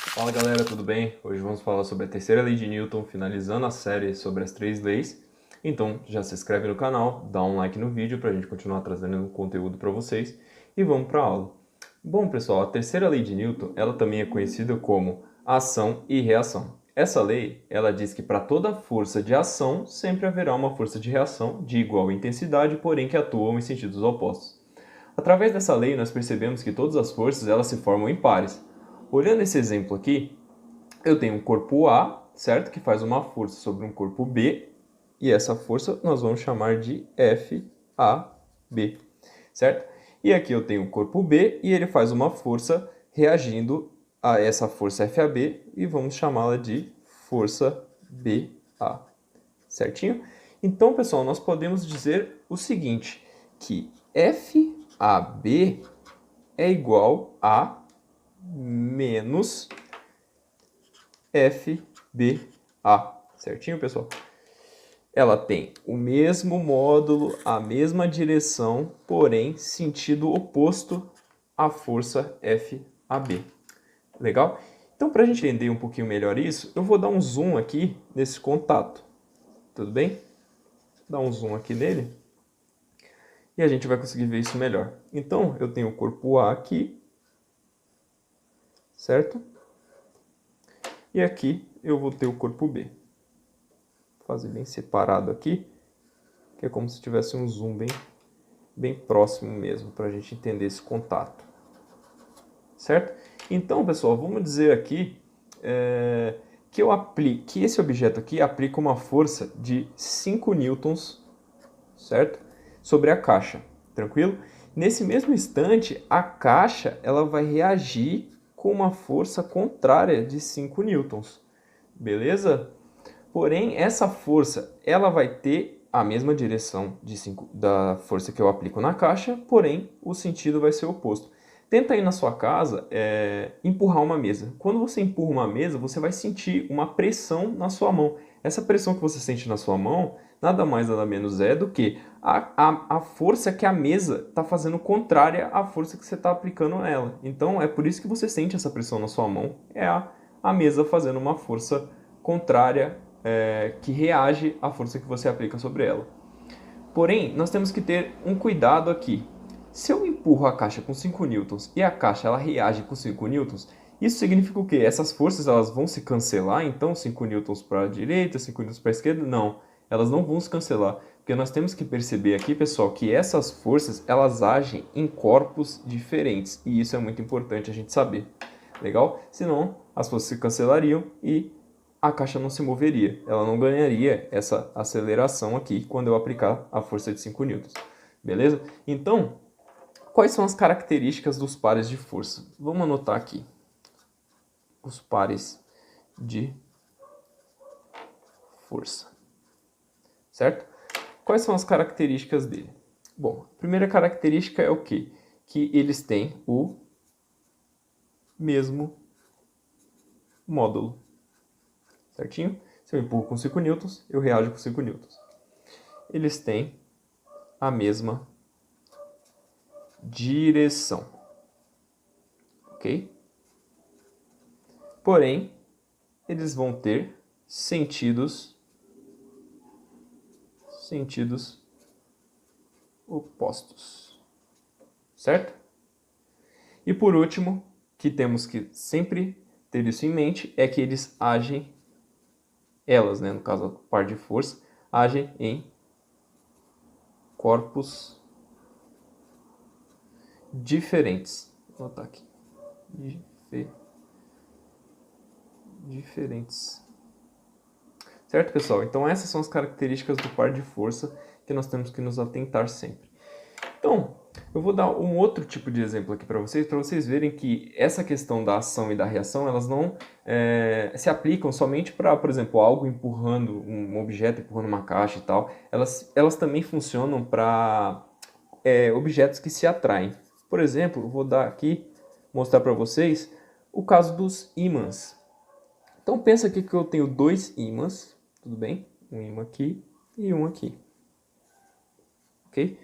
Fala galera, tudo bem? Hoje vamos falar sobre a terceira lei de Newton, finalizando a série sobre as três leis. Então já se inscreve no canal, dá um like no vídeo para a gente continuar trazendo conteúdo para vocês e vamos para a aula. Bom pessoal, a terceira lei de Newton, ela também é conhecida como ação e reação. Essa lei, ela diz que para toda força de ação sempre haverá uma força de reação de igual intensidade, porém que atuam em sentidos opostos. Através dessa lei, nós percebemos que todas as forças elas se formam em pares. Olhando esse exemplo aqui, eu tenho um corpo A, certo? Que faz uma força sobre um corpo B, e essa força nós vamos chamar de FAB, certo? E aqui eu tenho o corpo B e ele faz uma força reagindo a essa força FAB e vamos chamá-la de força BA, certinho? Então, pessoal, nós podemos dizer o seguinte, que FAB é igual a menos FBA, certinho, pessoal? Ela tem o mesmo módulo, a mesma direção, porém sentido oposto à força FAB. Legal? Então, para a gente entender um pouquinho melhor isso, eu vou dar um zoom aqui nesse contato. Tudo bem? Vou dar um zoom aqui nele e a gente vai conseguir ver isso melhor. Então, eu tenho o corpo A aqui, certo? E aqui eu vou ter o corpo B. Vou fazer bem separado aqui, que é como se tivesse um zoom bem próximo mesmo, para a gente entender esse contato. Certo? Então, pessoal, vamos dizer aqui que esse objeto aqui aplica uma força de 5 newtons, certo? Sobre a caixa, tranquilo? Nesse mesmo instante, a caixa ela vai reagir com uma força contrária de 5 newtons, beleza? Porém, essa força ela vai ter a mesma direção da força que eu aplico na caixa, porém o sentido vai ser oposto. Tenta aí na sua casa empurrar uma mesa. Quando você empurra uma mesa, você vai sentir uma pressão na sua mão. Essa pressão que você sente na sua mão, nada mais nada menos é do que a força que a mesa está fazendo contrária à força que você está aplicando nela. Então é por isso que você sente essa pressão na sua mão, é a mesa fazendo uma força contrária que reage à força que você aplica sobre ela. Porém, nós temos que ter um cuidado aqui. Se eu empurro a caixa com 5 newtons e a caixa ela reage com 5 newtons, isso significa o quê? Essas forças elas vão se cancelar, então 5 newtons para a direita, 5 newtons para a esquerda? Não, elas não vão se cancelar. Porque nós temos que perceber aqui, pessoal, que essas forças elas agem em corpos diferentes. E isso é muito importante a gente saber. Legal? Senão, as forças se cancelariam e a caixa não se moveria. Ela não ganharia essa aceleração aqui quando eu aplicar a força de 5 newtons. Beleza? Então, quais são as características dos pares de força? Vamos anotar aqui. Os pares de força. Certo? Quais são as características dele? Bom, a primeira característica é o quê? Que eles têm o mesmo módulo. Certinho? Se eu empurro com 5 newtons, eu reajo com 5 newtons. Eles têm a mesma direção. Ok? Porém, eles vão ter sentidos opostos. Certo? E por último, que temos que sempre ter isso em mente, é que eles agem, elas, né, no caso a par de força, agem em corpos diferentes. Vou anotar aqui. Diferentes. Certo, pessoal? Então essas são as características do par de força que nós temos que nos atentar sempre. Então, eu vou dar um outro tipo de exemplo aqui para vocês verem que essa questão da ação e da reação, elas não se aplicam somente para, por exemplo, algo empurrando um objeto, empurrando uma caixa e tal. Elas também funcionam para objetos que se atraem. Por exemplo, eu vou dar aqui, mostrar para vocês o caso dos ímãs. Então pensa aqui que eu tenho dois ímãs, tudo bem? Um ímã aqui e um aqui. Ok?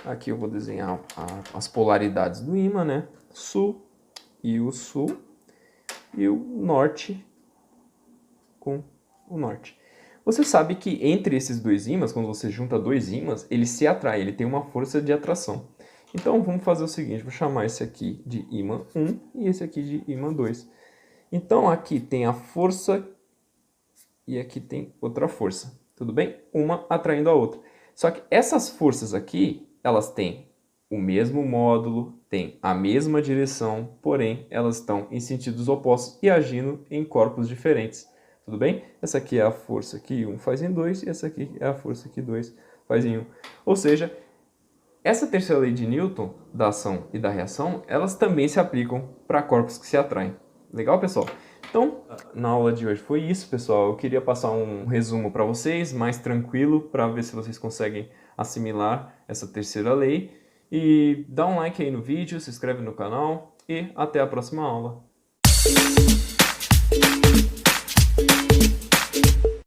Aqui eu vou desenhar as polaridades do ímã, né? Sul e o sul. e o norte com o norte. Você sabe que entre esses dois ímãs, quando você junta dois ímãs, ele se atrai, ele tem uma força de atração. Então vamos fazer o seguinte, vou chamar esse aqui de ímã 1 e esse aqui de ímã 2. Então aqui tem a força e aqui tem outra força, tudo bem? Uma atraindo a outra. Só que essas forças aqui, elas têm o mesmo módulo, têm a mesma direção, porém elas estão em sentidos opostos e agindo em corpos diferentes. Tudo bem? Essa aqui é a força que 1 faz em 2 e essa aqui é a força que 2 faz em 1. Ou seja, essa terceira lei de Newton, da ação e da reação, elas também se aplicam para corpos que se atraem. Legal, pessoal? Então, na aula de hoje foi isso, pessoal. Eu queria passar um resumo para vocês, mais tranquilo, para ver se vocês conseguem assimilar essa terceira lei. E dá um like aí no vídeo, se inscreve no canal e até a próxima aula.